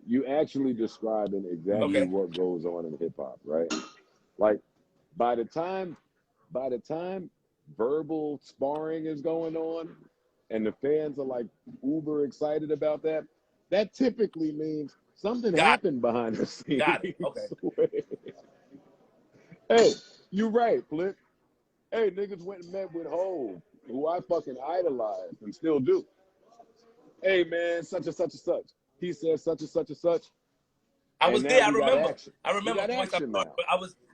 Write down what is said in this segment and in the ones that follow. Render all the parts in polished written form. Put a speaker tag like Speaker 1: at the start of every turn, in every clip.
Speaker 1: you actually describing exactly
Speaker 2: Okay.
Speaker 1: what goes on in hip hop, right? Like by the time by the time verbal sparring is going on and the fans are like uber excited about that, that typically means something
Speaker 2: Got it.
Speaker 1: happened behind the
Speaker 2: Got it. Okay.
Speaker 1: scenes. Hey, you right, Flip. Hey, niggas went and met with Hov, who I fucking idolized and still do. Hey man, such and such and such. He said such and such and such.
Speaker 2: I
Speaker 1: And
Speaker 2: was
Speaker 1: now
Speaker 2: there. I
Speaker 1: we got
Speaker 2: remember.
Speaker 1: action.
Speaker 2: I
Speaker 1: We
Speaker 2: remember
Speaker 1: got
Speaker 2: voice I
Speaker 1: action
Speaker 2: thought,
Speaker 1: now.
Speaker 2: but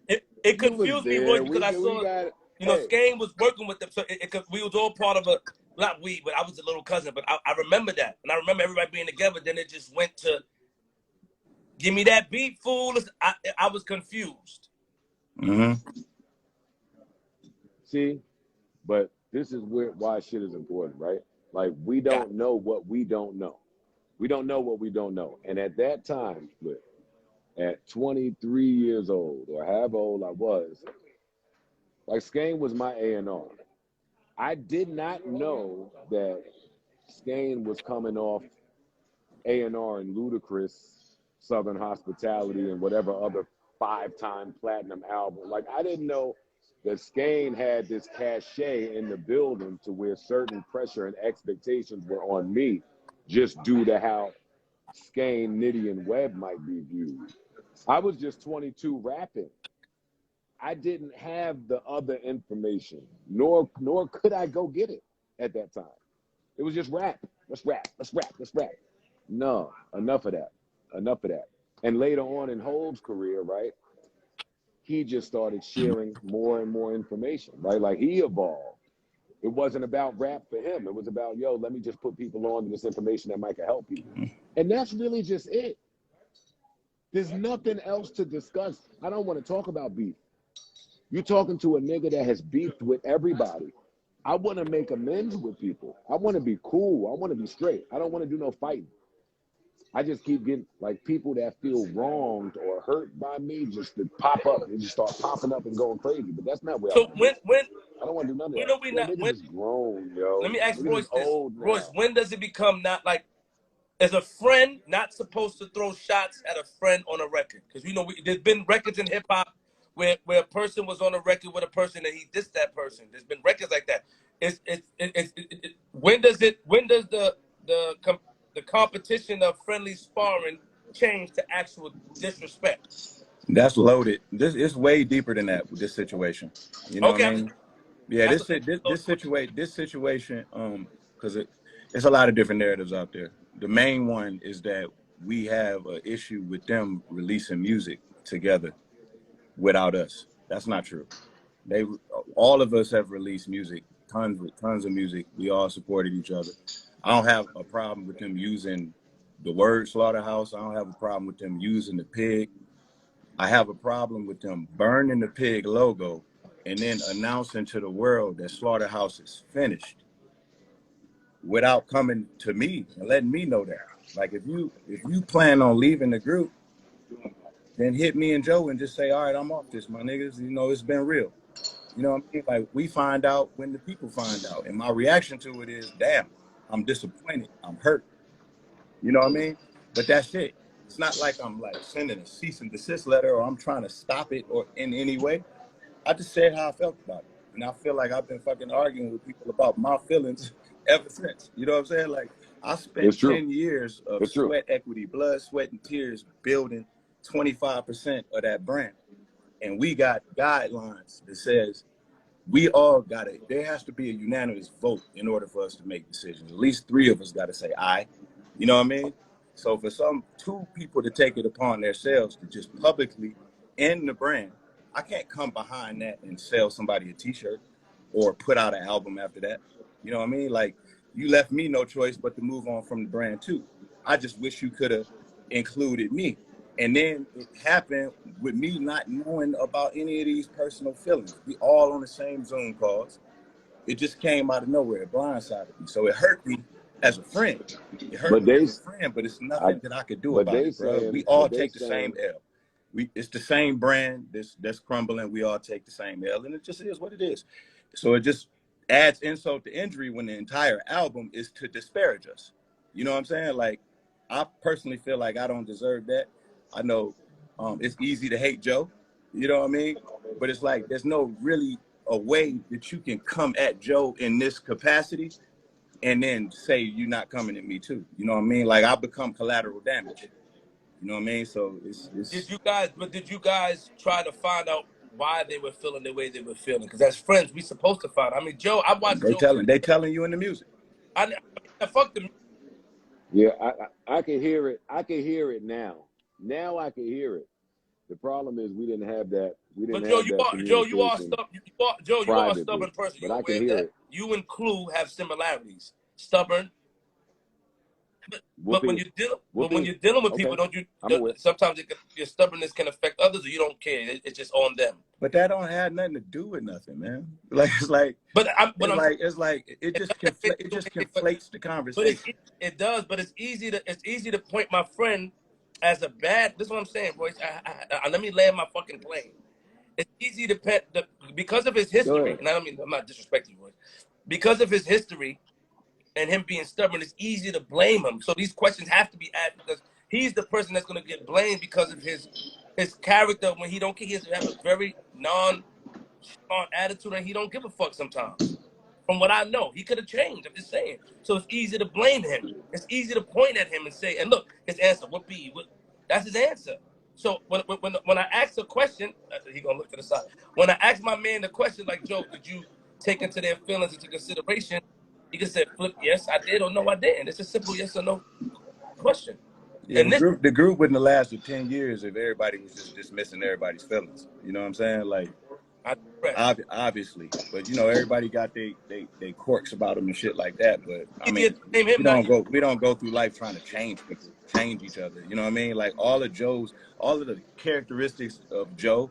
Speaker 2: it
Speaker 1: You was
Speaker 2: confused me, Royce,
Speaker 1: there.
Speaker 2: because I
Speaker 1: We
Speaker 2: saw,
Speaker 1: got
Speaker 2: you know,
Speaker 1: hey,
Speaker 2: Skane was working with them, so we was all part of a, not we, but I was a little cousin. But I remember that, and I remember everybody being together. Then it just went to give me that beat, fool. I was confused.
Speaker 1: see, but this is why shit is important, right? Like we
Speaker 2: Got
Speaker 1: don't know what we don't know. We don't know what we don't know. And at that time, Flip, at 23 years old or however old I was, like Skane was my A&R. I did not know that Skane was coming off A&R and Ludacris, Southern Hospitality, and whatever other 5-time platinum album. Like I didn't know that Skane had this cachet in the building to where certain pressure and expectations were on me, just due to how Skane, Nitty, and Webb might be viewed. I was just 22 rapping. I didn't have the other information, nor could I go get it at that time. It was just rap. Let's rap. Let's rap. Let's rap. No, enough of that. Enough of that. And later on in Hov's career, right, he just started sharing more and more information, right? Like he evolved. It wasn't about rap for him. It was about, yo, let me just put people on to this information that might help people. And that's really just it. There's nothing else to discuss. I don't want to talk about beef. You're talking to a nigga that has beefed with everybody. I want to make amends with people. I want to be cool. I want to be straight. I don't want to do no fighting. I just keep getting like people that feel wronged or hurt by me just to pop up. They just start popping up and going crazy. But that's not where I
Speaker 2: so
Speaker 1: want to be. I don't want to do none of
Speaker 2: when
Speaker 1: that.
Speaker 2: are we
Speaker 1: Yo,
Speaker 2: not
Speaker 1: niggas
Speaker 2: when?
Speaker 1: is grown,
Speaker 2: Let
Speaker 1: yo.
Speaker 2: me ask
Speaker 1: Niggas is
Speaker 2: Royce this.
Speaker 1: old
Speaker 2: Royce,
Speaker 1: now.
Speaker 2: when does it become not like, as a friend, not supposed to throw shots at a friend on a record? Because there's been records in hip hop where a person was on a record with a person and he dissed that person. There's been records like that. When does the competition of friendly sparring change to actual disrespect?
Speaker 3: That's loaded. This is way deeper than that with this situation. You know what
Speaker 2: Okay,
Speaker 3: I mean? Yeah,
Speaker 2: that's
Speaker 3: this situation, because it's a lot of different narratives out there. The main one is that we have an issue with them releasing music together without us. That's not true. They all of us have released music, tons of music. We all supported each other. I don't have a problem with them using the word Slaughterhouse. I don't have a problem with them using the pig. I have a problem with them burning the pig logo and then announcing to the world that Slaughterhouse is finished without coming to me and letting me know that. Like if you plan on leaving the group, then hit me and Joe and just say, all right, I'm off this, my niggas. You know, it's been real. You know what I mean? Like we find out when the people find out. And my reaction to it is, damn, I'm disappointed. I'm hurt. You know what I mean? But that's it. It's not like I'm like sending a cease and desist letter or I'm trying to stop it or in any way. I just said how I felt about it. And I feel like I've been fucking arguing with people about my feelings ever since. You know what I'm saying? Like I
Speaker 1: It's
Speaker 3: spent
Speaker 1: true.
Speaker 3: 10 years of
Speaker 1: It's true.
Speaker 3: sweat equity, blood, sweat, and tears building 25% of that brand. And we got guidelines that says we all got it. There has to be a unanimous vote in order for us to make decisions. At least 3 of us got to say aye. You know what I mean? So for some 2 people to take it upon themselves to just publicly end the brand, I can't come behind that and sell somebody a t-shirt or put out an album after that. You know what I mean? Like you left me no choice but to move on from the brand too. I just wish you could have included me. And then it happened with me not knowing about any of these personal feelings. We all on the same Zoom calls. It just came out of nowhere. It blindsided me. So it hurt me as a friend. It hurt
Speaker 1: But
Speaker 3: me
Speaker 1: they,
Speaker 3: as a friend, but it's nothing that I could do
Speaker 1: but
Speaker 3: about
Speaker 1: they
Speaker 3: it, bro.
Speaker 1: saying,
Speaker 3: We all
Speaker 1: but they
Speaker 3: take the same
Speaker 1: saying,
Speaker 3: L. It's the same brand that's crumbling. We all take the same L, and it just is what it is. So it just adds insult to injury when the entire album is to disparage us. You know what I'm saying? Like I personally feel like I don't deserve that. I know it's easy to hate Joe, you know what I mean? But it's like there's no really a way that you can come at Joe in this capacity and then say you're not coming at me too. You know what I mean? Like I become collateral damage. You know what I mean? So it's
Speaker 2: Did you guys try to find out why they were feeling the way they were feeling? Because as friends, we supposed to find out. I mean, Joe, I watched Joe.
Speaker 3: they telling you in the music.
Speaker 2: I fuck the.
Speaker 1: Yeah, I can hear it. I can hear it now. Now I can hear it. The problem is we didn't have that. We didn't
Speaker 2: But Joe,
Speaker 1: have that
Speaker 2: you are
Speaker 1: communication
Speaker 2: stubborn. You are a
Speaker 1: privately.
Speaker 2: stubborn person.
Speaker 1: But
Speaker 2: You
Speaker 1: I can
Speaker 2: aware of
Speaker 1: hear
Speaker 2: that?
Speaker 1: it.
Speaker 2: You and Clue have similarities. Stubborn. But when
Speaker 1: Whoopi,
Speaker 2: you're dealing,
Speaker 1: Whoopi.
Speaker 2: with people,
Speaker 1: Okay,
Speaker 2: don't you?
Speaker 1: I'm aware.
Speaker 2: Sometimes your stubbornness can affect others, or you don't care. It's just on them.
Speaker 3: But that don't have nothing to do with nothing, man. Like
Speaker 2: But
Speaker 3: it just conflates the conversation.
Speaker 2: it does. But it's easy to point my friend as a bad. This is what I'm saying, boys. Let me land my fucking plane. It's easy to because of his
Speaker 1: Go
Speaker 2: history,
Speaker 1: ahead.
Speaker 2: and I'm not disrespecting you, boys. Because of his history and him being stubborn, it's easy to blame him. So these questions have to be asked because he's the person that's going to get blamed because of his character. When he don't care, he has to have a very non attitude, and he don't give a fuck sometimes. From what I know, he could have changed. I'm just saying. So it's easy to blame him. It's easy to point at him and say, and look, his answer, that's his answer. So when I ask a question, he gonna look to the side. When I ask my man the question, like, Joe, did you take into their feelings into consideration? He can say, flip, yes, I did, or no, I didn't. It's a simple yes or no question.
Speaker 3: Yeah,
Speaker 2: And
Speaker 3: the group wouldn't have lasted 10 years if everybody was just dismissing everybody's feelings. You know what I'm saying? Like, obviously, but you know, everybody got they quirks about them and shit like that. But I mean, we don't go through life trying to change people, change each other. You know what I mean? Like all of the characteristics of Joe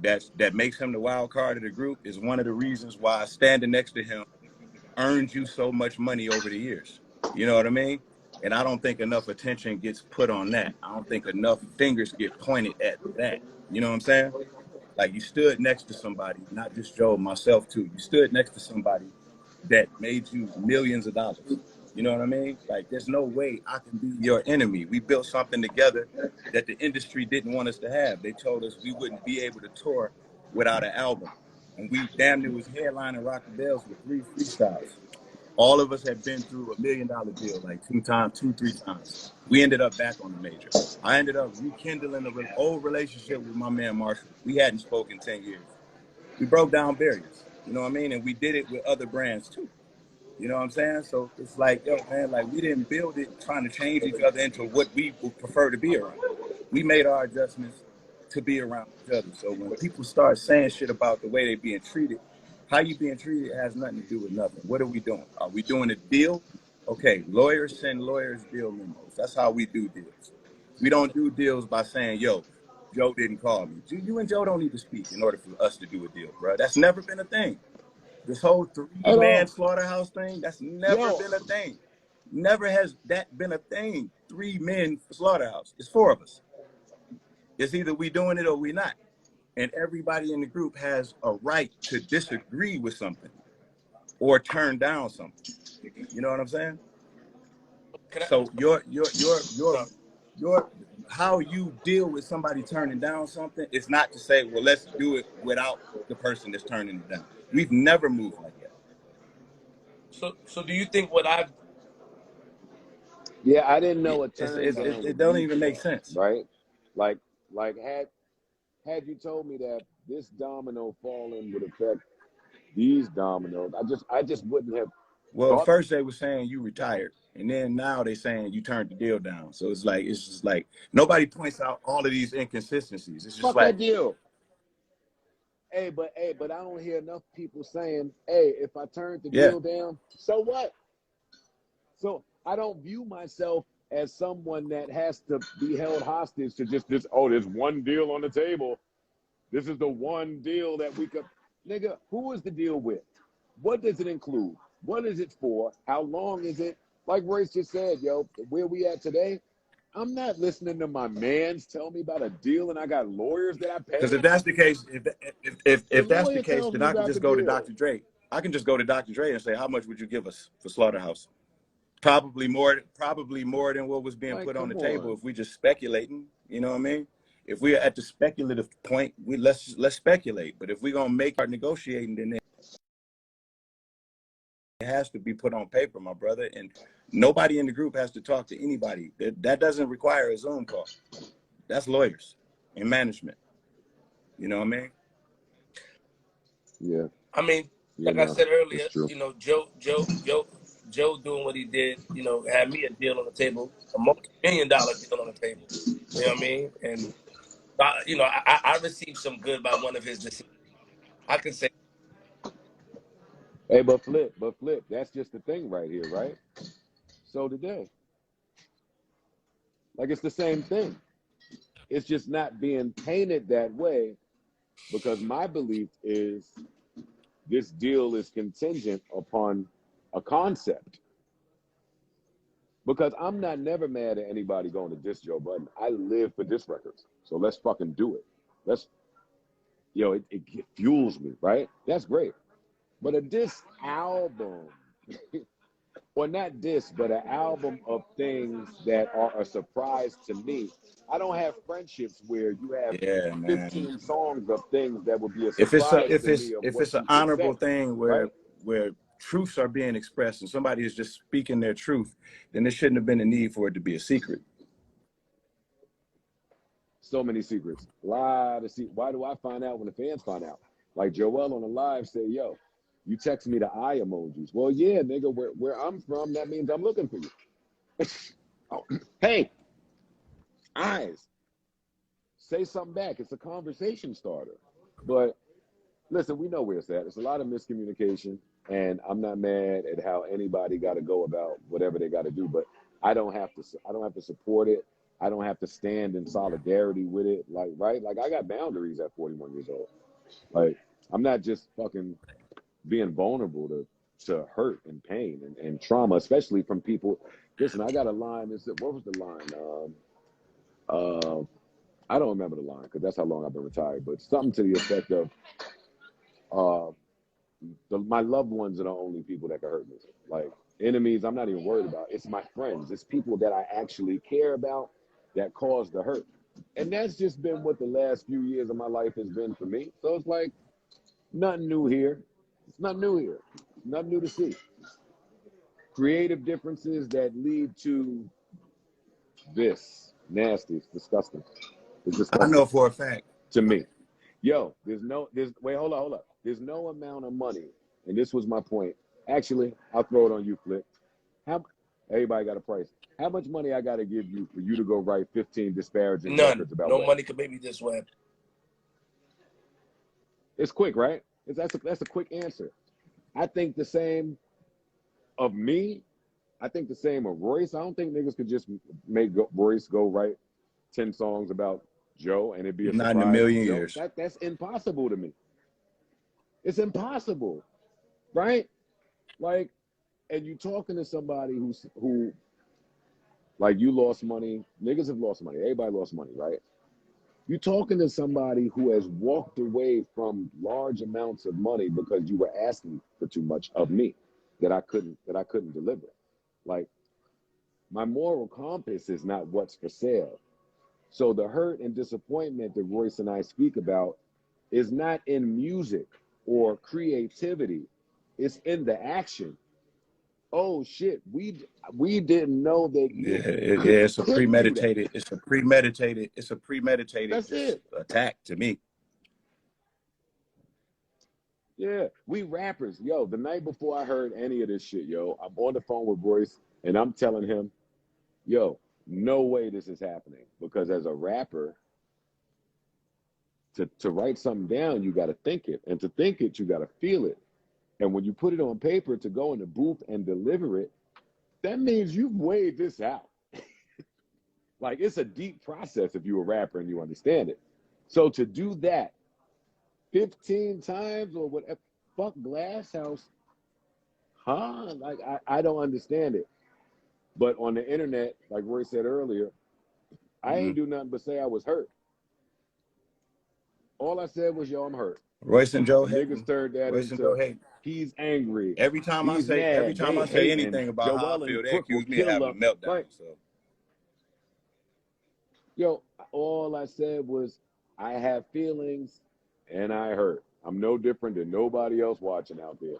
Speaker 3: that makes him the wild card of the group is one of the reasons why standing next to him earned you so much money over the years. You know what I mean? And I don't think enough attention gets put on that. I don't think enough fingers get pointed at that. You know what I'm saying? Like you stood next to somebody, not just Joe, myself too. You stood next to somebody that made you millions of dollars. You know what I mean? Like there's no way I can be your enemy. We built something together that the industry didn't want us to have. They told us we wouldn't be able to tour without an album. And we damn near was headlining Rock the Bells with 3 freestyles. All of us had been through $1 million deal like 3 times. We ended up back on the major. I ended up rekindling an old relationship with my man Marshall. We hadn't spoken 10 years. We broke down barriers, you know what I mean? And we did it with other brands too. You know what I'm saying? So it's like, yo, man, like we didn't build it trying to change each other into what we would prefer to be around. We made our adjustments to be around each other. So when people start saying shit about the way they're being treated, how you being treated has nothing to do with nothing. What are we doing? Are we doing a deal? Okay, lawyers send lawyers deal memos. That's how we do deals. We don't do deals by saying, yo, Joe didn't call me. You and Joe don't need to speak in order for us to do a deal, bro. That's never been a thing. This whole 3-man slaughterhouse thing, that's never been a thing. Never has that been a thing. 3 men slaughterhouse. It's 4 of us. It's either we doing it or we not. And everybody in the group has a right to disagree with something or turn down something. You know what I'm saying? So your how you deal with somebody turning down something is not to say, well, let's do it without the person that's turning it down. We've never moved like that.
Speaker 2: So do you think what I've
Speaker 1: Yeah, I didn't know what turn down
Speaker 3: it
Speaker 1: would
Speaker 3: don't
Speaker 1: be
Speaker 3: even make
Speaker 1: for,
Speaker 3: sense.
Speaker 1: right? Like had you told me that this domino falling would affect these dominoes, I just wouldn't have.
Speaker 3: Well, first they were saying you retired, and then now they saying you turned the deal down. So it's just like nobody points out all of these inconsistencies. It's just
Speaker 1: Fuck
Speaker 3: like
Speaker 1: that deal. Hey, but I don't hear enough people saying, hey, if I turned the deal down, so what? So I don't view myself as someone that has to be held hostage to just this, oh, there's one deal on the table. This is the one deal that we could. Nigga, who is the deal with? What does it include? What is it for? How long is it? Like Royce just said, yo, where we at today, I'm not listening to my mans tell me about a deal and I got lawyers that I pay.
Speaker 3: Because if that's the case, if that's the case, then I can just go to Dr. Dre. I can just go to Dr. Dre and say, how much would you give us for Slaughterhouse? Probably more than what was being
Speaker 1: Like,
Speaker 3: put on the
Speaker 1: come
Speaker 3: table
Speaker 1: on.
Speaker 3: if we just speculating, you know what I mean? If we're at the speculative point, let's speculate. But if we're gonna make our negotiating, then it has to be put on paper, my brother. And nobody in the group has to talk to anybody. That doesn't require a Zoom call. That's lawyers and management. You know what I mean?
Speaker 1: Yeah,
Speaker 2: I mean,
Speaker 1: you
Speaker 2: like I
Speaker 1: know,
Speaker 2: said earlier,
Speaker 1: it's true.
Speaker 2: you know, Joe doing what he did, you know, had me a deal on the table, a multi-million-dollar deal on the table. You know what I mean? And you know, I received some good by one of his decisions. I can say,
Speaker 1: Hey, but flip, that's just the thing right here, right? So today, like it's the same thing. It's just not being painted that way because my belief is this deal is contingent upon a concept. Because I'm not never mad at anybody going to diss Joe Budden. I live for diss records. So let's fucking do it. Let's, it fuels me, right? That's great. But a diss album, or not diss, but an album of things that are a surprise to me. I don't have friendships where you have
Speaker 3: Yeah, man.
Speaker 1: 15 songs of things that would be a
Speaker 3: If it's
Speaker 1: surprise to me of
Speaker 3: if
Speaker 1: what
Speaker 3: it's an
Speaker 1: you could
Speaker 3: honorable
Speaker 1: say,
Speaker 3: thing
Speaker 1: right?
Speaker 3: where truths are being expressed and somebody is just speaking their truth, then there shouldn't have been a need for it to be a secret.
Speaker 1: So many secrets. A lot of secrets. Why do I find out when the fans find out? Like Joel on the live say, yo, you text me the eye emojis. Well, yeah, nigga, where I'm from, that means I'm looking for you. Oh, hey, eyes, say something back. It's a conversation starter. But listen, we know where it's at. It's a lot of miscommunication, and I'm not mad at how anybody got to go about whatever they got to do. But I don't have to. I don't have to support it. I don't have to stand in solidarity with it. Like, right? Like, I got boundaries at 41 years old. Like, I'm not just fucking being vulnerable to hurt and pain and trauma, especially from people. Listen, I got a line. What was the line? Uh, I don't remember the line because that's how long I've been retired. But something to the effect of, uh, my loved ones are the only people that can hurt me. Like enemies, I'm not even worried about. It's my friends. It's people that I actually care about that cause the hurt. And that's just been what the last few years of my life has been for me. So it's like nothing new here. It's nothing new here. Nothing new to see. Creative differences that lead to this. Nasty. It's disgusting. It's
Speaker 3: I know
Speaker 1: disgusting
Speaker 3: for a fact.
Speaker 1: to me. Yo, wait, hold up. There's no amount of money, and this was my point. Actually, I'll throw it on you, Flip. How everybody got a price. How much money I gotta give you for you to go write 15 disparaging
Speaker 2: none.
Speaker 1: records about
Speaker 2: No
Speaker 1: Wayne?
Speaker 2: money could make me this way.
Speaker 1: It's quick, right? That's a quick answer. I think the same of me. I think the same of Royce. I don't think niggas could just make Royce go write 10 songs about Joe and it'd be a
Speaker 3: Not in a
Speaker 1: surprise to
Speaker 3: million
Speaker 1: Joe.
Speaker 3: years.
Speaker 1: That's impossible to me. It's impossible, right? Like, and you talking to somebody who like you lost money, niggas have lost money, everybody lost money, right? You talking to somebody who has walked away from large amounts of money because you were asking for too much of me that I couldn't deliver. Like my moral compass is not what's for sale. So the hurt and disappointment that Royce and I speak about is not in music or creativity. It's in the action. Oh shit, we didn't know that
Speaker 3: Yeah,
Speaker 1: you
Speaker 3: it's a
Speaker 1: could do that.
Speaker 3: premeditated. It's a premeditated
Speaker 1: That's
Speaker 3: just
Speaker 1: it.
Speaker 3: attack to me.
Speaker 1: Yeah, we rappers, yo. The night before I heard any of this shit, yo, I'm on the phone with Royce and I'm telling him, yo, no way this is happening because as a rapper, to write something down, you got to think it, and to think it, you got to feel it. And when you put it on paper to go in the booth and deliver it, that means you've weighed this out. Like it's a deep process if you're a rapper and you understand it. So to do that 15 times or whatever, fuck Glass House, huh? Like I don't understand it. But on the internet, like Roy said earlier, I
Speaker 3: Mm-hmm.
Speaker 1: ain't do nothing but say I was hurt. All I said was, yo, I'm hurt.
Speaker 3: Royce and Joe
Speaker 1: Niggas
Speaker 3: hating.
Speaker 1: turned that
Speaker 3: Royce and Joe
Speaker 1: into
Speaker 3: hating.
Speaker 1: he's angry,
Speaker 3: Every time I
Speaker 1: he's
Speaker 3: say
Speaker 1: mad, they hating.
Speaker 3: anything about how I
Speaker 1: Joel and
Speaker 3: feel, they
Speaker 1: Crook will
Speaker 3: accuse me of
Speaker 1: kill
Speaker 3: having a
Speaker 1: up.
Speaker 3: meltdown.
Speaker 1: Like,
Speaker 3: So
Speaker 1: yo, all I said was I have feelings and I hurt. I'm no different than nobody else watching out there.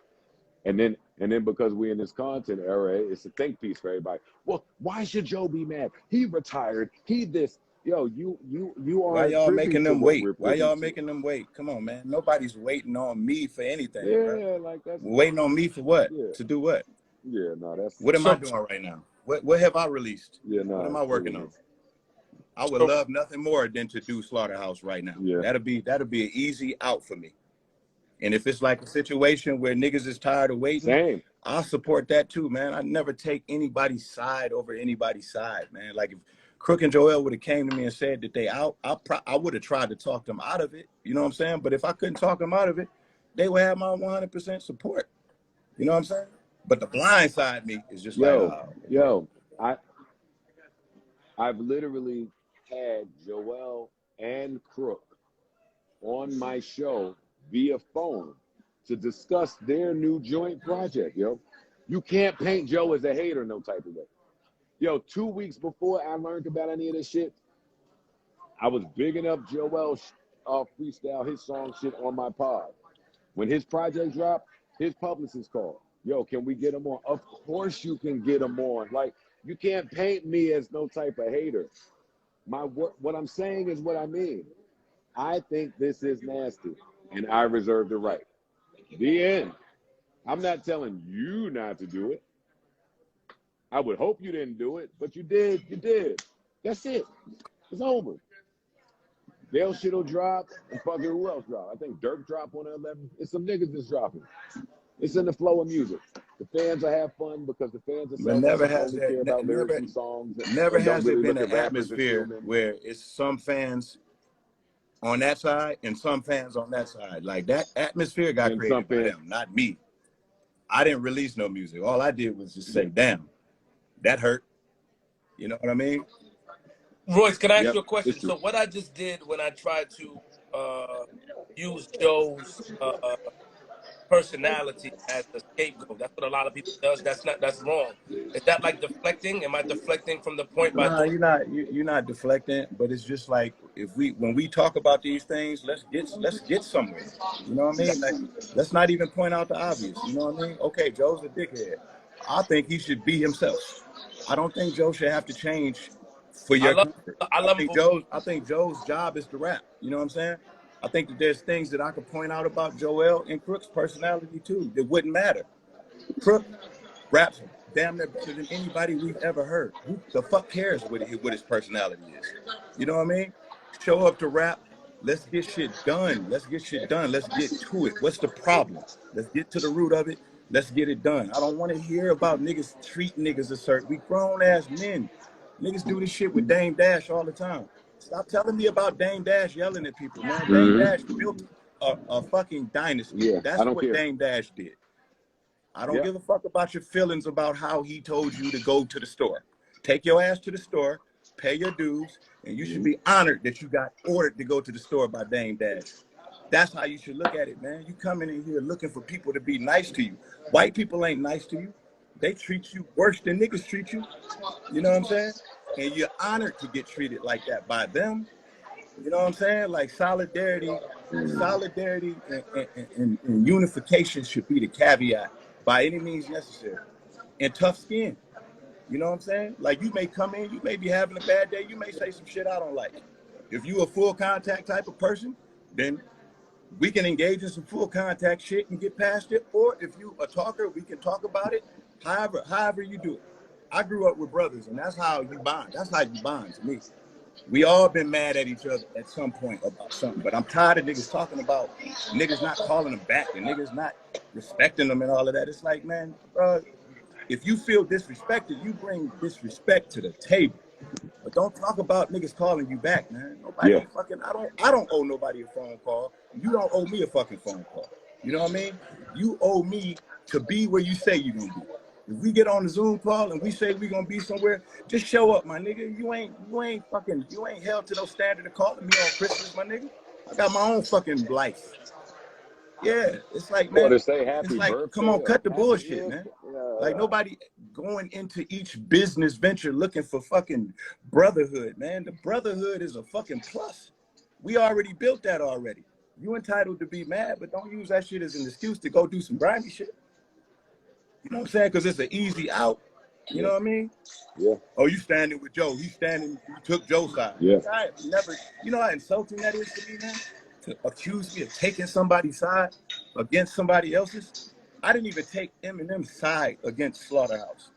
Speaker 1: And then because we're in this content era, it's a think piece for everybody. Well, why should Joe be mad? He retired. He this. Yo, you
Speaker 3: why
Speaker 1: aren't
Speaker 3: y'all
Speaker 1: privy
Speaker 3: making
Speaker 1: to
Speaker 3: them
Speaker 1: what
Speaker 3: wait?
Speaker 1: we're
Speaker 3: Why
Speaker 1: privy
Speaker 3: y'all
Speaker 1: to.
Speaker 3: making them wait? Come on, man. Nobody's waiting on me for anything, bro.
Speaker 1: Yeah, like that's
Speaker 3: Waiting on me for what?
Speaker 1: yeah.
Speaker 3: To do what?
Speaker 1: Yeah, no, that's
Speaker 3: What am I
Speaker 2: So,
Speaker 3: doing right now? What have I released?
Speaker 1: yeah,
Speaker 3: What am
Speaker 1: no,
Speaker 3: I
Speaker 1: it
Speaker 3: working
Speaker 1: was
Speaker 3: on?
Speaker 1: a,
Speaker 3: I would
Speaker 2: so
Speaker 3: love nothing more than to do Slaughterhouse right now.
Speaker 1: yeah.
Speaker 3: That'll be an easy out for me. And if it's like a situation where niggas is tired of waiting,
Speaker 1: Same.
Speaker 3: I'll support that too, man. I never take anybody's side over anybody's side, man. Like if Crook and Joel would have came to me and said that they out, I would have tried to talk them out of it. You know what I'm saying? But if I couldn't talk them out of it, they would have my 100% support. You know what I'm saying? But the blind side me is just like,
Speaker 1: Yo, I've literally had Joel and Crook on my show via phone to discuss their new joint project, yo. You can't paint Joe as a hater no type of way. Yo, 2 weeks before I learned about any of this shit, I was bigging up Joel's freestyle, his song shit on my pod. When his project dropped, his publicist called. Yo, can we get him on? Of course you can get him on. Like, you can't paint me as no type of hater. What I'm saying is what I mean. I think this is nasty, and I reserve the right. The end. I'm not telling you not to do it. I would hope you didn't do it, but you did. You did. That's it. It's over. Dale shit'll drop, and fucking who else drop? I think Dirk dropped on the 11. It's some niggas that's dropping. It's in the flow of music. The fans will have fun because the fans are
Speaker 3: but never
Speaker 1: selfish and
Speaker 3: has
Speaker 1: only care about lyrics and songs and don't
Speaker 3: has it
Speaker 1: really
Speaker 3: been
Speaker 1: look
Speaker 3: an
Speaker 1: at rappers as
Speaker 3: atmosphere
Speaker 1: human.
Speaker 3: where it's some fans on that side and some fans on that side. Like that atmosphere got
Speaker 1: And some
Speaker 3: created by
Speaker 1: fans,
Speaker 3: them, not me. I didn't release no music. All I did was just say, damn, that hurt. You know what I mean?
Speaker 2: Royce, can I ask
Speaker 1: yep,
Speaker 2: you a question?
Speaker 1: it's true.
Speaker 2: So what I just did when I tried to use Joe's personality as the scapegoat. That's what a lot of people does. That's wrong. Is that like deflecting? Am I deflecting from the point by
Speaker 3: No,
Speaker 2: doing?
Speaker 3: you're not deflecting, but it's just like when we talk about these things, let's get somewhere. You know what I mean? Like let's not even point out the obvious. You know what I mean? Okay, Joe's a dickhead. I think he should be himself. I don't think Joe should have to change for
Speaker 2: I
Speaker 3: your
Speaker 2: love
Speaker 3: comfort.
Speaker 2: I love him for
Speaker 3: I think Joe's job is to rap. You know what I'm saying? I think that there's things that I could point out about Joel and Crook's personality too that wouldn't matter. Crook raps damn near better than anybody we've ever heard. Who the fuck cares what his personality is? You know what I mean? Show up to rap. Let's get shit done. Let's get shit done. Let's get to it. What's the problem? Let's get to the root of it. Let's get it done. I don't want to hear about niggas treating niggas a certain. We grown ass men. Niggas do this shit with Dame Dash all the time. Stop telling me about Dame Dash yelling at people, man. Dame Dash built a fucking dynasty.
Speaker 1: Yeah, I
Speaker 3: That's
Speaker 1: don't
Speaker 3: what
Speaker 1: care.
Speaker 3: Dame Dash did. I don't
Speaker 1: Yep.
Speaker 3: give a fuck about your feelings about how he told you to go to the store. Take your ass to the store, pay your dues, and you should be honored that you got ordered to go to the store by Dame Dash. That's how you should look at it, man. You coming in here looking for people to be nice to you. White people ain't nice to you. They treat you worse than niggas treat you. You know what I'm saying? And you're honored to get treated like that by them. You know what I'm saying? Like solidarity and unification should be the caveat by any means necessary. And tough skin. You know what I'm saying? Like you may come in, you may be having a bad day, you may say some shit I don't like. If you a full contact type of person, then we can engage in some full contact shit and get past it. Or if you a talker, we can talk about it. However you do it. I grew up with brothers, and that's how you bond. That's how you bond to me. We all been mad at each other at some point about something, but I'm tired of niggas talking about niggas not calling them back and niggas not respecting them and all of that. It's like, man, bro, if you feel disrespected, you bring disrespect to the table. But don't talk about niggas calling you back, man.
Speaker 1: Yeah.
Speaker 3: I don't owe nobody a phone call. You don't owe me a fucking phone call. You know what I mean? You owe me to be where you say you're gonna be. If we get on the Zoom call and we say we're gonna be somewhere, just show up, my nigga. You ain't held to no standard of calling me on Christmas, my nigga. I got my own fucking life. Yeah, it's like,
Speaker 1: Or
Speaker 3: man,
Speaker 1: to say
Speaker 3: it's
Speaker 1: happy
Speaker 3: like, come on,
Speaker 1: birthday or
Speaker 3: cut the
Speaker 1: happy
Speaker 3: bullshit, man. Like,
Speaker 1: yeah.
Speaker 3: nobody going into each business venture looking for fucking brotherhood, man. The brotherhood is a fucking plus. We already built that already. You entitled to be mad, but don't use that shit as an excuse to go do some grimy shit. You know what I'm saying? Because it's an easy out. You know what I mean?
Speaker 1: Yeah.
Speaker 3: Oh, you standing with Joe. You took Joe's side.
Speaker 1: Yeah.
Speaker 3: I never, you know how insulting that is to me, man? To accuse me of taking somebody's side against somebody else's. I didn't even take Eminem's side against Slaughterhouse.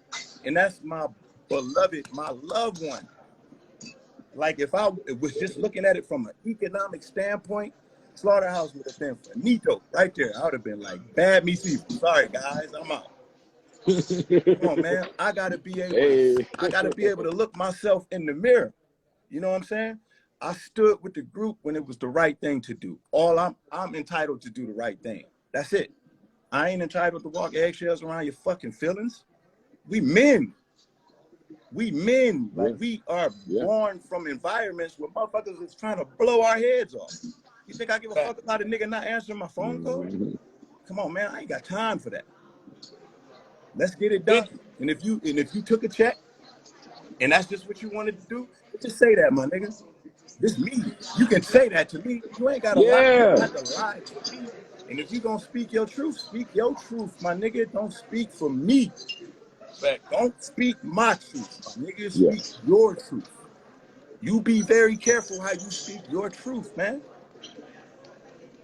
Speaker 3: And that's my beloved, my loved one. Like, if I was just looking at it from an economic standpoint, Slaughterhouse would have been finito right there. I would have been like, bad me seafood. Sorry, guys, I'm out. Come on, man. I gotta be able to look myself in the mirror. You know what I'm saying? I stood with the group when it was the right thing to do. I'm entitled to do the right thing. That's it. I ain't entitled to walk eggshells around your fucking feelings. We men. Like, we are born from environments where motherfuckers is trying to blow our heads off. You think I give a fuck about a nigga not answering my phone call? Come on, man. I ain't got time for that. Let's get it done. And if you took a check and that's just what you wanted to do, just say that, my nigga. This me. You can say that to me. You ain't got to lie. You don't have to lie to me. And if you gonna speak your truth, my nigga. Don't speak for me. Don't speak my truth, my nigga. Speak your truth. You be very careful how you speak your truth, man.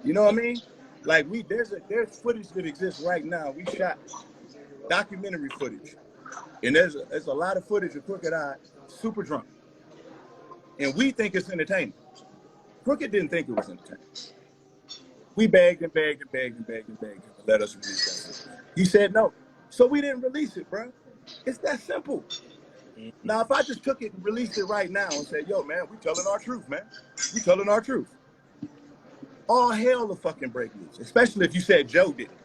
Speaker 3: You know what I mean? Like, there's footage that exists right now. We shot documentary footage. And there's a lot of footage of Crooked I super drunk. And we think it's entertaining. Crooked didn't think it was entertaining. We begged and begged and begged and begged and begged him to let us release that footage. He said no. So we didn't release it, bro. It's that simple. Now, if I just took it and released it right now and said, yo, man, we telling our truth, man. We telling our truth. All hell will fucking break loose, especially if you said Joe did it.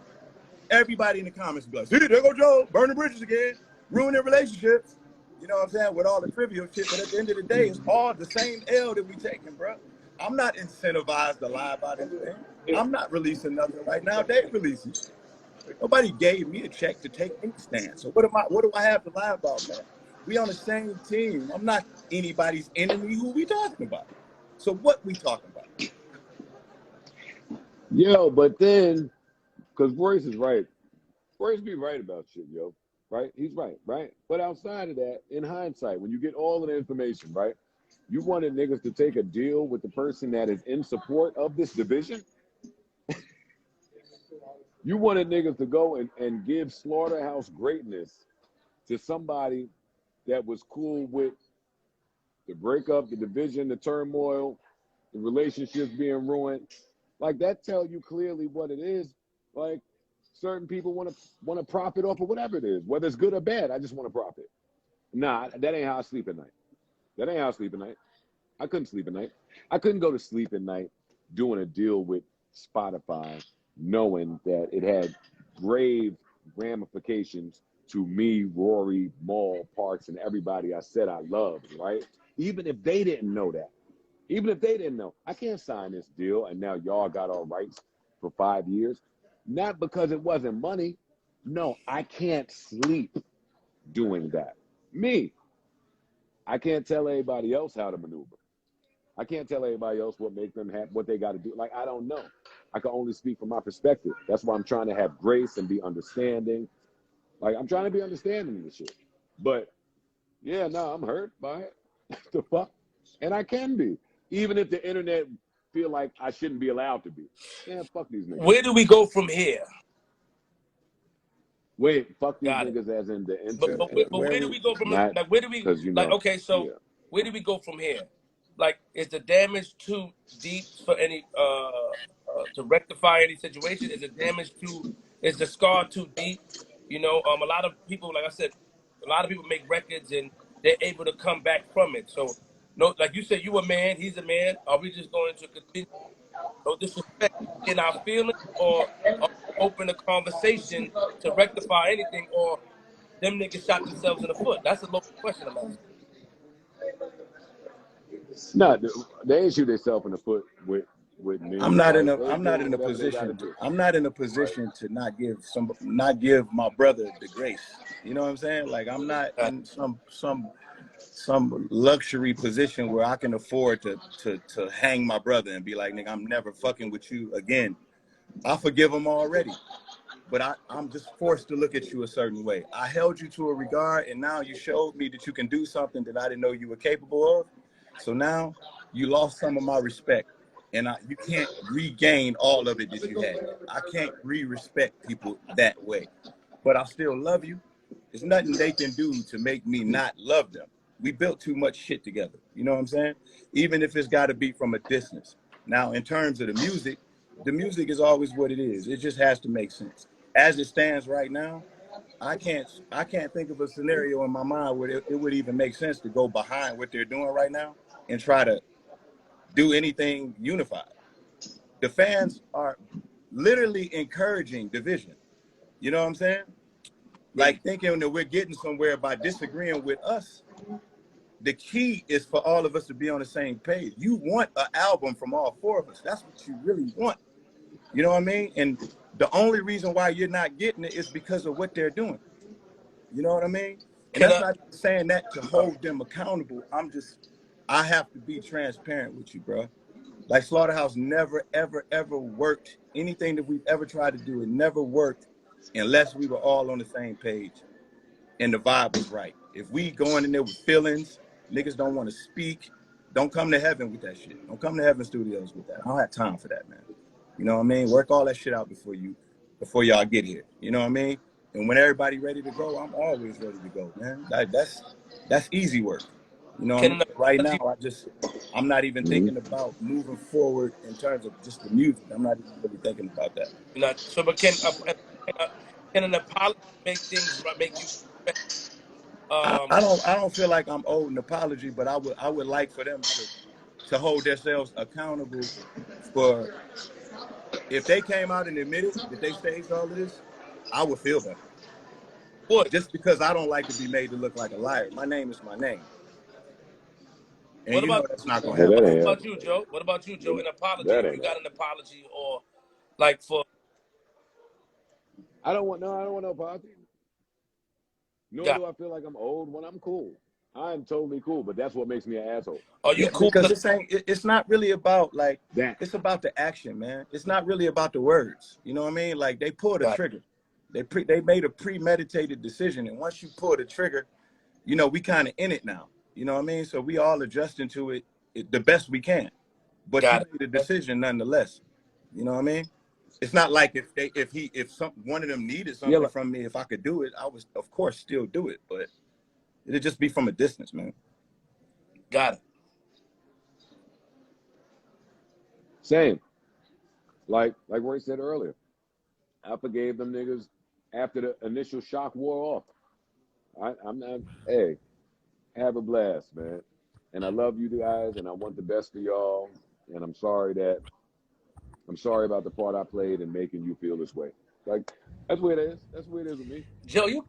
Speaker 3: Everybody in the comments would be like, see, there go Joe, burning bridges again, ruining relationships. You know what I'm saying? With all the trivial shit. But at the end of the day, it's all the same L that we taking, bro. I'm not incentivized to lie about anything. I'm not releasing nothing right now. They releasing. Nobody gave me a check to take any stand. So what do I have to lie about, man? We on the same team. I'm not anybody's enemy. Who we talking about? So what we talking about?
Speaker 1: Yo, but then, because Royce is right. Royce be right about shit, yo. Right? He's right, right? But outside of that, in hindsight, when you get all of the information, right? You wanted niggas to take a deal with the person that is in support of this division? You wanted niggas to go and give Slaughterhouse greatness to somebody that was cool with the breakup, the division, the turmoil, the relationships being ruined. Like, that tell you clearly what it is. Like, certain people want to profit off of whatever it is, whether it's good or bad. I just want to profit. Nah, that ain't how I sleep at night. That ain't how I sleep at night. I couldn't sleep at night. I couldn't go to sleep at night doing a deal with Spotify, knowing that it had grave ramifications to me, Rory, Maul, Parks, and everybody I said I loved, right? Even if they didn't know that. Even if they didn't know. I can't sign this deal, and now y'all got all rights for 5 years. Not because it wasn't money. No, I can't sleep doing that. Me. I can't tell anybody else how to maneuver. I can't tell anybody else what make them have what they got to do. Like, I don't know. I can only speak from my perspective. That's why I'm trying to have grace and be understanding. Like, I'm trying to be understanding of this shit. But yeah, no, I'm hurt by it. The fuck? And I can be. Even if the internet feel like I shouldn't be allowed to be. Yeah, fuck these niggas.
Speaker 2: Where do we go from here?
Speaker 1: Wait, fuck these
Speaker 2: Got it.
Speaker 1: niggas as in the
Speaker 2: But
Speaker 1: internet.
Speaker 2: where do we go from
Speaker 1: Not
Speaker 2: like where do we
Speaker 1: because you
Speaker 2: like
Speaker 1: know.
Speaker 2: okay, so
Speaker 1: Yeah.
Speaker 2: where do we go from here? Like, is the damage too deep for any to rectify any situation? Is the scar too deep? You know, a lot of people, like I said, a lot of people make records and they're able to come back from it. So no, like you said, you a man, he's a man. Are we just going to continue, no disrespect, in our feelings, or open a conversation to rectify anything, or them niggas shot themselves in the foot? That's a local question I'm asking.
Speaker 1: No, they ain't shoot themselves in the foot with with me.
Speaker 3: I'm not in
Speaker 1: Like
Speaker 3: a
Speaker 1: they
Speaker 3: I'm not
Speaker 1: doing
Speaker 3: in a
Speaker 1: whatever they gotta
Speaker 3: position
Speaker 1: do.
Speaker 3: I'm not in a
Speaker 1: Right.
Speaker 3: position to not give my brother the grace. You know what I'm saying? Like I'm not in some luxury position where I can afford to hang my brother and be like, nigga, I'm never fucking with you again. I forgive him already. But I'm just forced to look at you a certain way. I held you to a regard, and now you showed me that you can do something that I didn't know you were capable of. So now you lost some of my respect, and you can't regain all of it that you had. I can't re-respect people that way, but I still love you. There's nothing they can do to make me not love them. We built too much shit together. You know what I'm saying? Even if it's got to be from a distance. Now, in terms of the music is always what it is. It just has to make sense. As it stands right now, I can't think of a scenario in my mind where it would even make sense to go behind what they're doing right now and try to do anything unified. The fans are literally encouraging division. You know what I'm saying? Like thinking that we're getting somewhere by disagreeing with us. The key is for all of us to be on the same page. You want an album from all four of us. That's what you really want. You know what I mean? And the only reason why you're not getting it is because of what they're doing. You know what I mean? And
Speaker 2: Can
Speaker 3: that's
Speaker 2: I?
Speaker 3: not saying that to hold them accountable. I have to be transparent with you, bro. Like Slaughterhouse never, ever, ever worked. Anything that we've ever tried to do, it never worked unless we were all on the same page and the vibe was right. If we going in there with feelings, niggas don't want to speak, don't come to heaven with that shit. Don't come to Heaven Studios with that. I don't have time for that, man. You know what I mean? Work all that shit out before y'all get here. You know what I mean? And when everybody ready to go, I'm always ready to go, man. That's easy work. You know what I
Speaker 2: Can
Speaker 3: mean?
Speaker 2: an
Speaker 3: But right now,
Speaker 2: apology?
Speaker 3: I'm not even
Speaker 1: Mm-hmm.
Speaker 3: thinking about moving forward in terms of just the music. I'm not even really thinking about that.
Speaker 2: Not so, but can an apology make things right? Make you
Speaker 3: I don't feel like I'm owed an apology, but I would like for them to hold themselves accountable for if they came out and admitted that they staged all of this, I would feel better.
Speaker 2: would.
Speaker 3: Just because I don't like to be made to look like a liar. My name is my name. And
Speaker 2: What
Speaker 3: you know
Speaker 2: about
Speaker 3: that's not gonna
Speaker 1: Hey,
Speaker 3: happen.
Speaker 1: that ain't
Speaker 2: you,
Speaker 1: happening.
Speaker 2: Joe? What about you, Joe? An apology?
Speaker 1: That
Speaker 2: If
Speaker 1: ain't
Speaker 2: you got
Speaker 1: happening.
Speaker 2: an apology, or like for
Speaker 1: I don't want no apology. Nor
Speaker 2: God,
Speaker 1: do I feel like I'm old when I'm cool. I'm totally cool, but that's what makes me an asshole.
Speaker 2: are you
Speaker 3: Yeah,
Speaker 2: cool?
Speaker 3: because it's not really about like
Speaker 1: That
Speaker 3: it's about the action, man. It's not really about the words. You know what I mean? Like they pulled a
Speaker 2: God,
Speaker 3: trigger. They made a premeditated decision. And once you pull the trigger, you know, we kind of in it now. You know what I mean? So we all adjusting to it the best we can. But you
Speaker 2: got
Speaker 3: made a
Speaker 2: it.
Speaker 3: decision nonetheless. You know what I mean? It's not like if one of them needed
Speaker 1: yeah,
Speaker 3: something from me, if I could do it, I would of course still do it. But it'd just be from a distance, man.
Speaker 2: Got it.
Speaker 1: same. Like Roy said earlier, I forgave them niggas after the initial shock wore off. I'm not. Hey, have a blast, man. And I love you guys, and I want the best for y'all. And I'm sorry about the part I played in making you feel this way. Like that's where it is. That's where it is with me.
Speaker 2: Joe, you.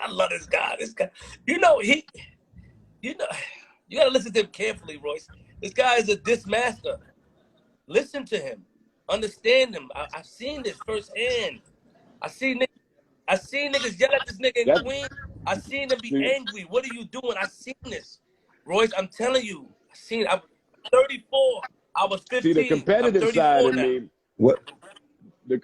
Speaker 2: I love this guy. This guy, you know you know, you gotta listen to him carefully, Royce. This guy is a diss master. Listen to him, understand him. I've seen this firsthand. I see niggas, I seen niggas yell at this nigga in
Speaker 1: That
Speaker 2: Queens. I seen them be
Speaker 1: see,
Speaker 2: angry. What are you doing? I seen this, Royce. I'm telling you. I seen. I'm 34. I was
Speaker 1: see the
Speaker 2: 15. I'm
Speaker 1: competitive side
Speaker 2: 34
Speaker 1: of
Speaker 2: now.
Speaker 1: me.
Speaker 3: What
Speaker 1: The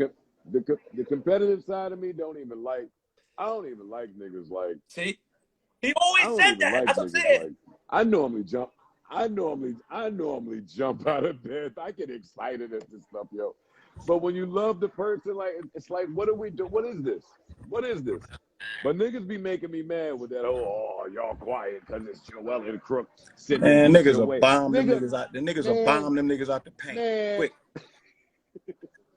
Speaker 1: the competitive side of me don't even like. I don't even like niggas like.
Speaker 2: See, he
Speaker 1: I
Speaker 2: always
Speaker 1: don't
Speaker 2: said
Speaker 1: even
Speaker 2: that.
Speaker 1: like
Speaker 2: That's what I'm
Speaker 1: niggas
Speaker 2: saying.
Speaker 1: like. I normally jump. I normally jump out of bed. I get excited at this stuff, yo. But when you love the person, like it's like, what do we do? What is this? What is this? But niggas be making me mad with that whole, oh, y'all quiet because it's Joel and Crook sitting
Speaker 3: man,
Speaker 1: against
Speaker 3: niggas
Speaker 1: your
Speaker 3: will
Speaker 1: way.
Speaker 3: bomb them
Speaker 1: Nigga,
Speaker 3: niggas out. The niggas will
Speaker 1: man,
Speaker 3: bomb them niggas out the paint.
Speaker 1: man.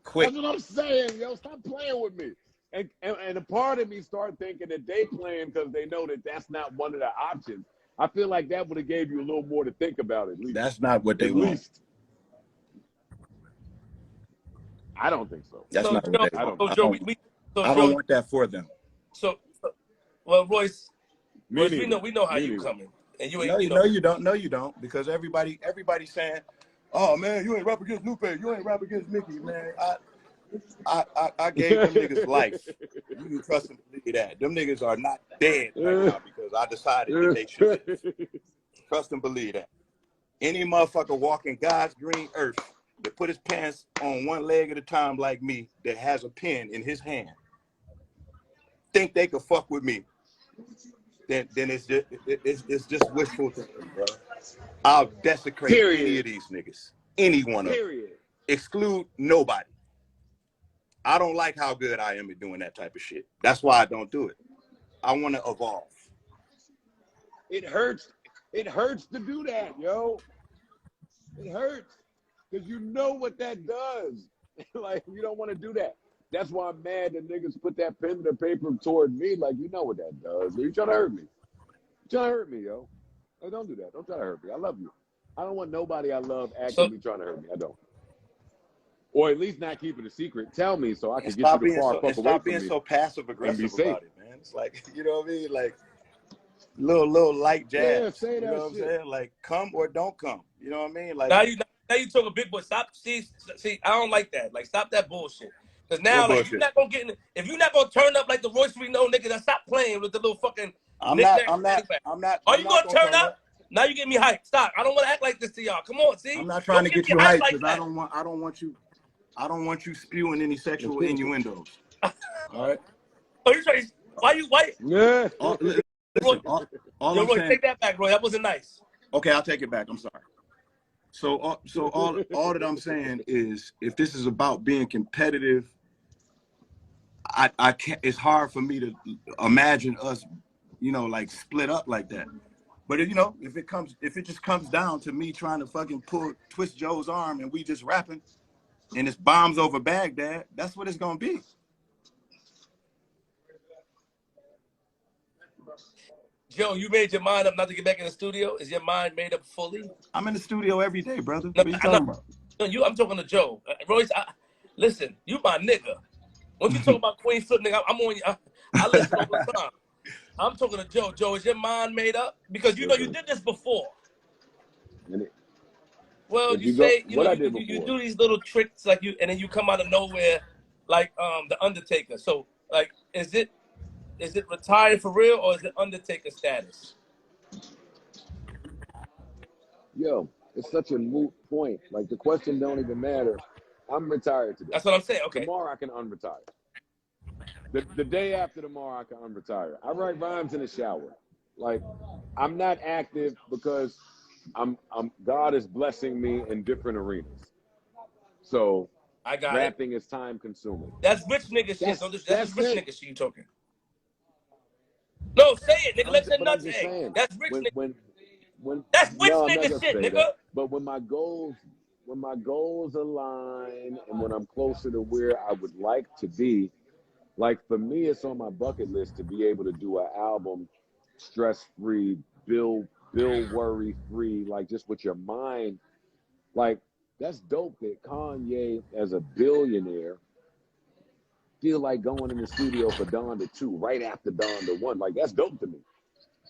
Speaker 3: Quick.
Speaker 1: That's what I'm saying, yo. Stop playing with me. And a part of me start thinking that they playing because they know that that's not one of the options. I feel like that would have gave you a little more to think about at least.
Speaker 3: That's not what they
Speaker 1: At
Speaker 3: want.
Speaker 1: least. I don't think so.
Speaker 3: That's
Speaker 2: So
Speaker 3: not what
Speaker 2: Joe,
Speaker 3: they
Speaker 1: I
Speaker 3: want.
Speaker 1: don't
Speaker 2: so
Speaker 1: think
Speaker 2: Joe,
Speaker 1: so.
Speaker 2: so
Speaker 3: I don't
Speaker 2: Joe,
Speaker 3: want that for them.
Speaker 2: so well, Royce,
Speaker 1: Me
Speaker 2: we
Speaker 1: neither.
Speaker 2: know how
Speaker 1: Me
Speaker 2: you
Speaker 1: neither.
Speaker 2: coming, and you
Speaker 3: No,
Speaker 2: ain't,
Speaker 3: you know you don't. No, you don't. Because everybody's saying, Oh man, you ain't rap against Lupe. You ain't rap against Mickey, man. I gave them niggas life. You can trust and believe that. Them niggas are not dead right now because I decided that they should live. Trust and believe that. Any motherfucker walking God's green earth that put his pants on one leg at a time like me, that has a pen in his hand, think they could fuck with me, then it's just wishful thinking, bro. I'll desecrate any of these niggas. Any one of them. Exclude nobody. I don't like how good I am at doing that type of shit. That's why I don't do it. I want to evolve.
Speaker 1: It hurts. It hurts to do that, yo. It hurts because you know what that does. Like, you don't want to do that. That's why I'm mad that niggas put that pen to paper toward me. Like, you know what that does. You trying to hurt me. You trying to hurt me, yo. Hey, don't do that. Don't try to hurt me. I love you. I don't want nobody I love actively trying to hurt me. I don't. Or at least not keep it a secret. Tell me so I can get you the far fuck away from me.
Speaker 3: Stop being so passive aggressive about it, man. It's like, you know what I mean? Like little light jazz.
Speaker 1: Yeah, say that.
Speaker 3: You know what I'm saying? Like, come or don't come. You know what I mean? Like
Speaker 2: now you talking big boy. Stop. See, I don't like that. Like, stop that bullshit. Because now, like, you're not gonna get in. If you're not gonna turn up like the Royce we know, nigga, then stop playing with the little fucking.
Speaker 3: I'm not.
Speaker 2: Are you gonna turn up? Now you get me hyped. Stop. I don't want to act like this to y'all. Come on, see.
Speaker 3: I'm not trying to get you hyped because I don't want you spewing any sexual innuendos. All right.
Speaker 2: Oh, you trying? Why?
Speaker 1: Yeah.
Speaker 3: Listen, all I'm
Speaker 2: Roy,
Speaker 3: saying.
Speaker 2: take that back, Roy. That wasn't nice.
Speaker 3: Okay, I'll take it back. I'm sorry. So all that I'm saying is, if this is about being competitive, I can't. It's hard for me to imagine us, like split up like that. But if it just comes down to me trying to fucking twist Joe's arm and we just rapping, and it's bombs over Baghdad, that's what it's gonna be.
Speaker 2: Joe, you made your mind up not to get back in the studio? Is your mind made up fully?
Speaker 3: I'm in the studio every day, brother.
Speaker 2: No,
Speaker 3: what are you talking about?
Speaker 2: No, I'm talking to Joe. Royce, listen, you my nigga. When you talk about Queen Flip, nigga, I'm on you. I listen all the time. I'm talking to Joe. Joe, is your mind made up? Because you did this before. Well, you do these little tricks like and then you come out of nowhere like the Undertaker. So like, is it retired for real or is it Undertaker status?
Speaker 1: Yo, it's such a moot point. Like, the question don't even matter. I'm retired today.
Speaker 2: That's what I'm saying. Okay.
Speaker 1: Tomorrow I can unretire. The day after tomorrow I can unretire. I write rhymes in the shower. Like, I'm not active because God is blessing me in different arenas. So
Speaker 2: I got
Speaker 1: rapping is time consuming.
Speaker 2: That's rich nigga shit. That's rich nigga shit you talking. No, say it, nigga. Let's say nothing. That's rich nigga. That's rich nigga shit, nigga.
Speaker 1: That. But when my goals align and when I'm closer to where I would like to be, like, for me, it's on my bucket list to be able to do an album stress-free, bill worry-free, like, just with your mind. Like, that's dope that Kanye, as a billionaire, feel like going in the studio for Donda 2 right after Donda 1. Like, that's dope to me.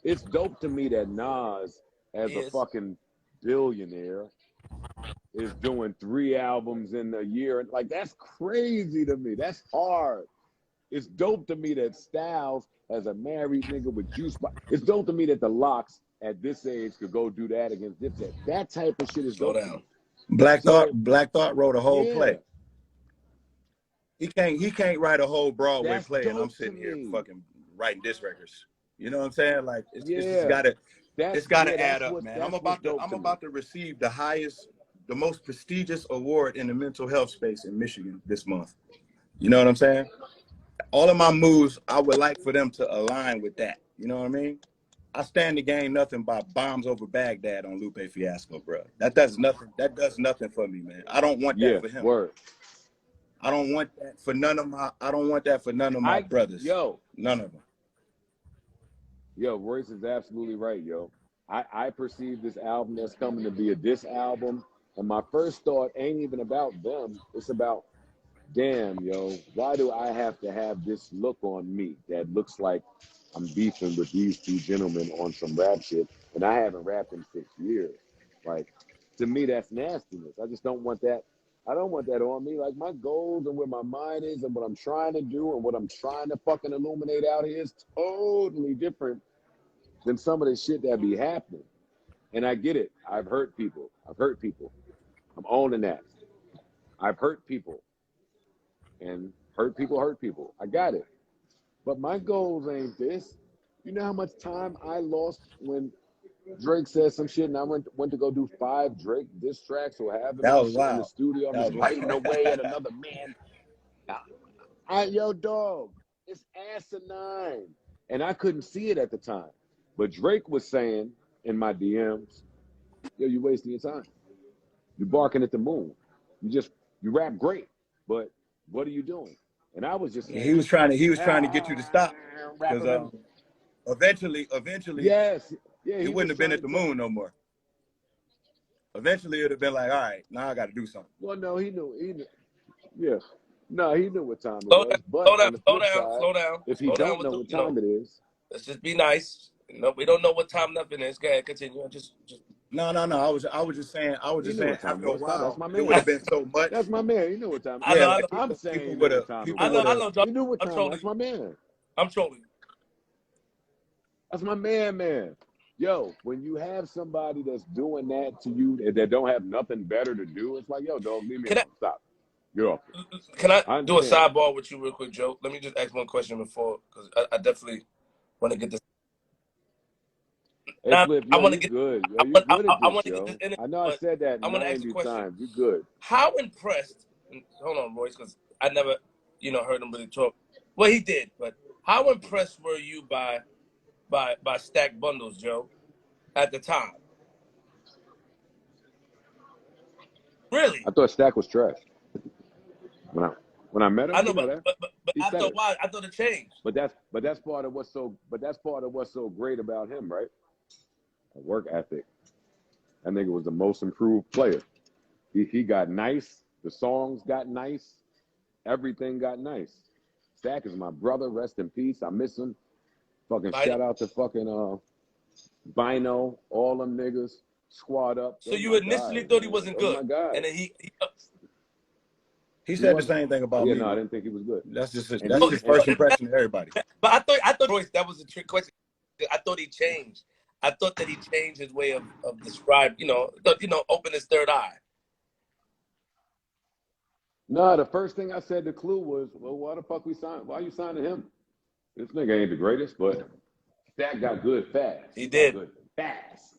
Speaker 1: It's dope to me that Nas, as a fucking billionaire, is doing 3 albums in a year. Like, that's crazy to me. That's hard. It's dope to me that Styles, as a married nigga with juice, it's dope to me that the Locks at this age could go do that against Dipset. That type of shit is dope.
Speaker 3: Black Thought wrote a whole play. He can't write a whole Broadway play, and I'm sitting here fucking writing disc records. You know what I'm saying? Like, it's just gotta add up, man. I'm about to receive the most prestigious award in the mental health space in Michigan this month. You know what I'm saying? All of my moves, I would like for them to align with that. You know what I mean? I stand to gain nothing by bombs over Baghdad on Lupe Fiasco, bro. That does nothing. That does nothing for me, man. I don't want that for him.
Speaker 1: Word.
Speaker 3: I don't want that for none of my. I don't want that for none of my brothers. None of them.
Speaker 1: Royce is absolutely right, yo. I perceive this album that's coming to be a diss album, and my first thought ain't even about them. It's about, damn, yo, why do I have to have this look on me that looks like I'm beefing with these two gentlemen on some rap shit, and I haven't rapped in 6 years. Like, to me, that's nastiness. I just don't want that. I don't want that on me. Like my goals and where my mind is and what I'm trying to do and what I'm trying to fucking illuminate out here is totally different than some of the shit that be happening. And I get it. I've hurt people. I've hurt people. I'm owning that. I've hurt people. And hurt people hurt people. I got it. But my goals ain't this. You know how much time I lost when Drake said some shit and I went to go do 5 Drake diss tracks or have him
Speaker 3: That
Speaker 1: in
Speaker 3: was
Speaker 1: the
Speaker 3: wild.
Speaker 1: studio. I'm
Speaker 3: That
Speaker 1: just
Speaker 3: was wild.
Speaker 1: writing away at another man. Yo, dog, it's asinine. And I couldn't see it at the time. But Drake was saying in my DMs, yo, you wasting your time. You're barking at the moon. You rap great, but what are you doing? And I was just saying,
Speaker 3: He was trying to get you to stop because eventually,
Speaker 1: yes, yeah,
Speaker 3: it
Speaker 1: he
Speaker 3: wouldn't
Speaker 1: was
Speaker 3: have been
Speaker 1: trying
Speaker 3: at
Speaker 1: to
Speaker 3: the
Speaker 1: tell
Speaker 3: moon
Speaker 1: me.
Speaker 3: no more. Eventually, it'd have been like, all right, now I got to do something.
Speaker 1: Well, no, he knew. Yeah, no, he knew what time it
Speaker 2: Slow
Speaker 1: was.
Speaker 2: down,
Speaker 1: But
Speaker 2: slow
Speaker 1: on
Speaker 2: down,
Speaker 1: the
Speaker 2: slow
Speaker 1: flip
Speaker 2: down,
Speaker 1: side,
Speaker 2: slow down,
Speaker 1: if he
Speaker 2: slow down
Speaker 1: don't
Speaker 2: with
Speaker 1: know
Speaker 2: the,
Speaker 1: what time it is,
Speaker 2: let's just be nice. We don't know what time nothing is. Go ahead, continue. Just
Speaker 3: No. I was just saying.
Speaker 1: he knew what time it
Speaker 3: After a
Speaker 1: was. That's
Speaker 3: while,
Speaker 1: my
Speaker 3: it would
Speaker 1: man.
Speaker 3: have been so much.
Speaker 1: That's my man. He knew what time.
Speaker 3: Yeah,
Speaker 2: I
Speaker 3: like
Speaker 2: know,
Speaker 1: I'm saying
Speaker 3: people
Speaker 1: he knew
Speaker 3: would
Speaker 1: what
Speaker 3: have.
Speaker 1: time it
Speaker 3: People
Speaker 2: I
Speaker 1: was.
Speaker 2: know,
Speaker 3: would
Speaker 2: I
Speaker 3: have.
Speaker 2: know, John.
Speaker 1: He knew what
Speaker 2: I'm
Speaker 1: time.
Speaker 2: trolling
Speaker 1: That's
Speaker 2: you.
Speaker 1: my man.
Speaker 2: I'm trolling you.
Speaker 1: That's my man. Yo, when you have somebody that's doing that to you that don't have nothing better to do, it's like, yo, dog, leave me
Speaker 2: Can
Speaker 1: alone. Stop. You're off.
Speaker 2: I
Speaker 1: I
Speaker 2: do a
Speaker 1: understand.
Speaker 2: sidebar with you real quick, Joe? Let me just ask one question before, because I definitely want to get this.
Speaker 1: Hey,
Speaker 2: Now,
Speaker 1: Flip,
Speaker 2: I
Speaker 1: yo,
Speaker 2: want to
Speaker 1: you
Speaker 2: get.
Speaker 1: good. Yo, you good at
Speaker 2: I
Speaker 1: this,
Speaker 2: want to get this
Speaker 1: yo.
Speaker 2: in it,
Speaker 1: I know I
Speaker 2: but
Speaker 1: said that
Speaker 2: I want to ask a
Speaker 1: 90
Speaker 2: question.
Speaker 1: times. You good.
Speaker 2: How impressed? Hold on, Royce, because I never, heard him really talk. Well, he did, but how impressed were you by Stack Bundles, Joe, at the time? Really?
Speaker 1: I thought Stack was trash. When I met him,
Speaker 2: I know,
Speaker 1: you know that.
Speaker 2: but
Speaker 1: He
Speaker 2: after
Speaker 1: said
Speaker 2: a
Speaker 1: it.
Speaker 2: while, I thought it changed.
Speaker 1: But that's part of what's so great about him, right? A work ethic. That nigga was the most improved player. He got nice. The songs got nice. Everything got nice. Stack is my brother. Rest in peace. I miss him. Fucking shout out to fucking Bino, all them niggas, squad up.
Speaker 2: So
Speaker 1: Those
Speaker 2: you
Speaker 1: my
Speaker 2: initially
Speaker 1: guys,
Speaker 2: thought he
Speaker 1: man.
Speaker 2: wasn't
Speaker 1: Those
Speaker 2: good,
Speaker 1: my guys.
Speaker 2: and then he
Speaker 3: He
Speaker 1: He
Speaker 3: said the
Speaker 1: was,
Speaker 3: same thing about
Speaker 1: yeah,
Speaker 3: me.
Speaker 1: no, I didn't think he was good.
Speaker 3: That's
Speaker 1: And
Speaker 3: that's
Speaker 1: you,
Speaker 3: his
Speaker 1: and
Speaker 3: first impression of everybody.
Speaker 2: but I thought Royce, that was a trick question. I thought he changed. I thought that he changed his way of describe. Open his third eye.
Speaker 1: no, the first thing I said to Clue was, well, why the fuck we sign? Why you signing him? This nigga ain't the greatest, but Stack got good fast.
Speaker 2: He
Speaker 1: Got
Speaker 2: did.
Speaker 1: good fast.